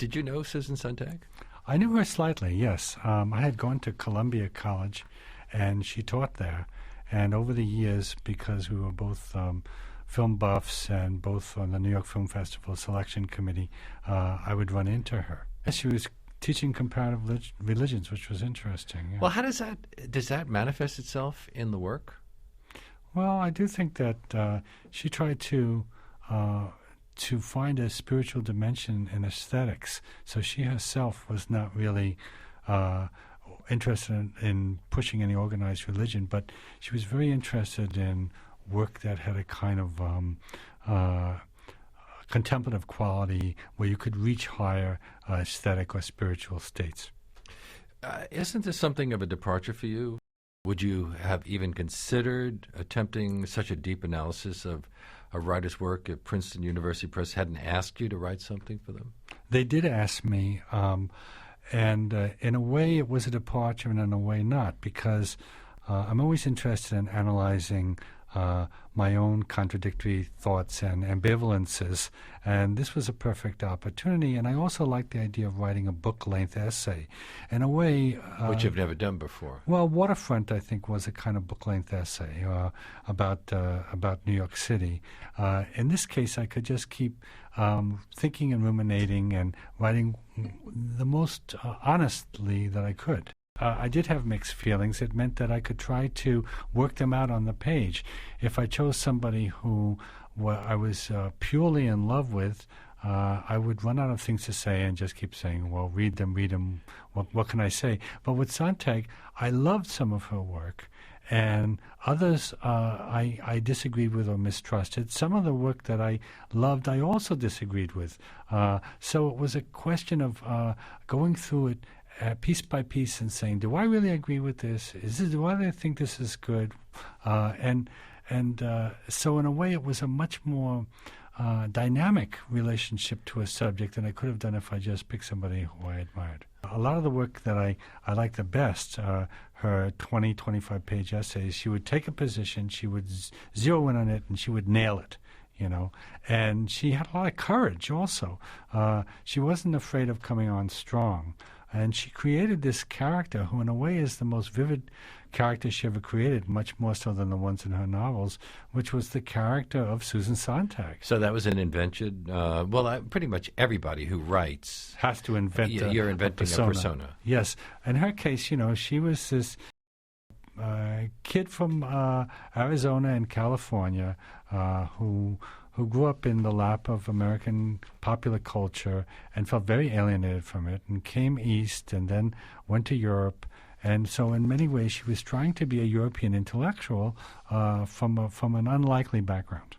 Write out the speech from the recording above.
Did you know Susan Sontag? I knew her slightly, yes. I had gone to Columbia College, and she taught there. And over the years, because we were both film buffs and both on the New York Film Festival selection committee, I would run into her. She was teaching comparative religions, which was interesting. Yeah. Well, how does that manifest itself in the work? Well, I do think that she tried to find a spiritual dimension in aesthetics. So she herself was not really interested in pushing any organized religion, but she was very interested in work that had a kind of contemplative quality where you could reach higher aesthetic or spiritual states. Isn't this something of a departure for you? Would you have even considered attempting such a deep analysis of a writer's work if Princeton University Press hadn't asked you to write something for them? They did ask me, and in a way it was a departure and in a way not, because I'm always interested in analyzing my own contradictory thoughts and ambivalences, and this was a perfect opportunity. And I also like the idea of writing a book-length essay. In a way... which you've never done before. Well, Waterfront, I think, was a kind of book-length essay about New York City. In this case, I could just keep thinking and ruminating and writing the most honestly that I could. I did have mixed feelings. It meant that I could try to work them out on the page. If I chose somebody who I was purely in love with, I would run out of things to say and just keep saying, well, read them. What can I say? But with Sontag, I loved some of her work, and others I disagreed with or mistrusted. Some of the work that I loved, I also disagreed with. So it was a question of going through it piece by piece and saying, do I really agree with this? Do I really think this is good? And so in a way it was a much more dynamic relationship to a subject than I could have done if I just picked somebody who I admired. A lot of the work that I like the best, her 20, 25-page essays, she would take a position, she would zero in on it, and she would nail it. And she had a lot of courage also. She wasn't afraid of coming on strong. And she created this character who, in a way, is the most vivid character she ever created, much more so than the ones in her novels, which was the character of Susan Sontag. So that was an invention. Pretty much everybody who writes has to invent you're inventing a persona. Yes. In her case, she was this kid from Arizona and California who grew up in the lap of American popular culture and felt very alienated from it, and came east and then went to Europe. And so in many ways she was trying to be a European intellectual from an unlikely background.